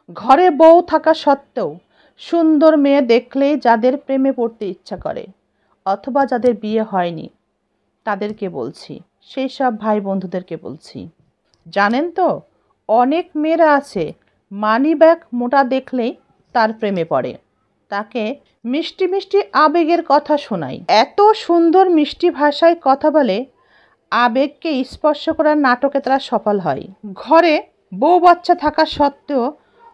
ঘরে বউ থাকা সত্ত্বেও সুন্দর মেয়ে দেখলেই যাদের প্রেমে পড়তে ইচ্ছা করে অথবা যাদের বিয়ে হয়নি তাদেরকে বলছি, সেই সব ভাই বন্ধুদেরকে বলছি, জানেন তো অনেক মেয়েরা আছে মানিব্যাগ মোটা দেখলেই তার প্রেমে পড়ে, তাকে মিষ্টি মিষ্টি আবেগের কথা শোনায়, এত সুন্দর মিষ্টি ভাষায় কথা বলে আবেগকে স্পর্শ করার নাটকে তারা সফল হয়। ঘরে বউ বাচ্চা থাকা সত্ত্বেও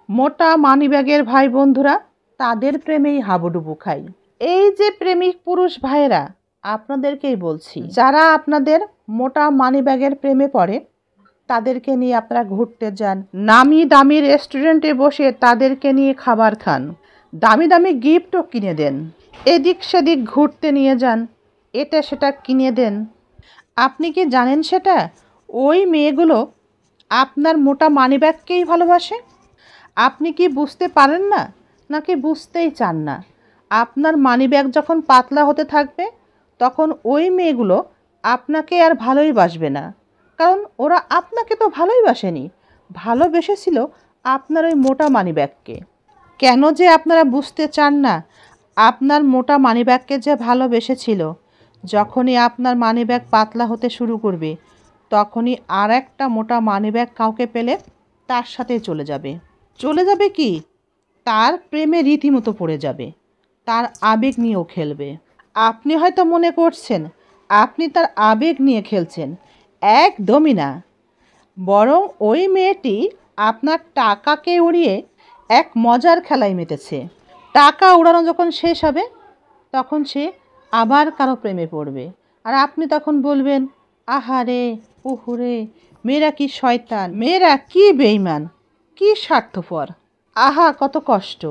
মোটা মানিব্যাগের ভাই বন্ধুরা তাদের প্রেমেই হাবুডুবু খায়। এই যে প্রেমিক পুরুষ ভাইয়েরা, আপনাদেরকেই বলছি, যারা আপনাদের মোটা মানিব্যাগের প্রেমে পড়ে তাদেরকে নিয়ে আপনারা ঘুরতে যান, নামি দামি রেস্টুরেন্টে বসে তাদেরকে নিয়ে খাবার খান, দামি দামি গিফটও কিনে দেন, এদিক সেদিক ঘুরতে নিয়ে যান, এটা সেটা কিনে দেন। আপনি কি জানেন সেটা ওই মেয়েগুলো আপনার মোটা মানিব্যাগকেই ভালোবাসে? আপনি কি বুঝতে পারেন না, নাকি বুঝতেই চান না? আপনার মানিব্যাগ যখন পাতলা হতে থাকবে তখন ওই মেয়েগুলো আপনাকে আর ভালোই বাসবে না, কারণ ওরা আপনাকে তো ভালোই বাসেনি, ভালোবেসেছিল আপনার ওই মোটা মানিব্যাগকে। কেন যে আপনারা বুঝতে চান না? আপনার মোটা মানিব্যাগকে যে ভালোবেসেছিল, যখনই আপনার মানিব্যাগ পাতলা হতে শুরু করবে তখনই আর একটা মোটা মানিব্যাগ কাউকে পেলে তার সাথে চলে যাবে। চলে যাবে কি, তার প্রেমে রীতিমতো পড়ে যাবে, তার আবেগ নিয়েও খেলবে। আপনি হয়তো মনে করছেন আপনি তার আবেগ নিয়ে খেলছেন, একদমই না। বরং ওই মেয়েটি আপনার টাকাকে উড়িয়ে এক মজার খেলায় মেতেছে। টাকা উড়ানো যখন শেষ হবে তখন সে আবার কারো প্রেমে পড়বে, আর আপনি তখন বলবেন, আহারে উহুরে, মেয়েরা কি শয়তান, মেয়েরা কি বেঈমান, কি স্বার্থপর, আহা কত কষ্ট।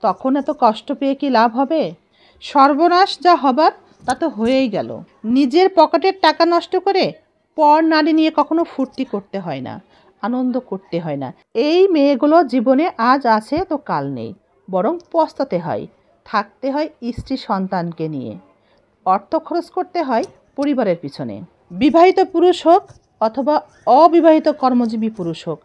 তখন এত কষ্ট পেয়ে কি লাভ হবে? সর্বনাশ যা হবার তা তো হয়েই গেল। নিজের পকেটের টাকা নষ্ট করে পর নারী নিয়ে কখনো ফুর্তি করতে হয় না, আনন্দ করতে হয় না। এই মেয়েগুলো জীবনে আজ আছে তো কাল নেই, বরং পস্তাতে হয়, থাকতে হয় স্ত্রী সন্তানকে নিয়ে, অর্থ খরচ করতে হয় পরিবারের পিছনে। বিবাহিত পুরুষ হোক অথবা অবিবাহিত কর্মজীবী পুরুষ হোক,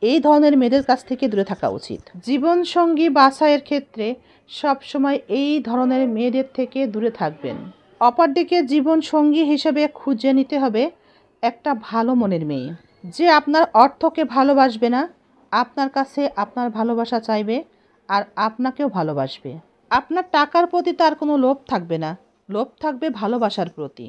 এই ধরনের মেয়েদের কাছ থেকে দূরে থাকা উচিত। জীবনসঙ্গী বাছাইয়ের ক্ষেত্রে সবসময় এই ধরনের মেয়েদের থেকে দূরে থাকবেন। অপরদিকে জীবনসঙ্গী হিসেবে খুঁজে নিতে হবে একটা ভালো মনের মেয়ে, যে আপনার অর্থকে ভালোবাসবে না, আপনার কাছে আপনার ভালোবাসা চাইবে আর আপনাকেও ভালোবাসবে। আপনার টাকার প্রতি তার কোনো লোভ থাকবে না, লোভ থাকবে ভালোবাসার প্রতি।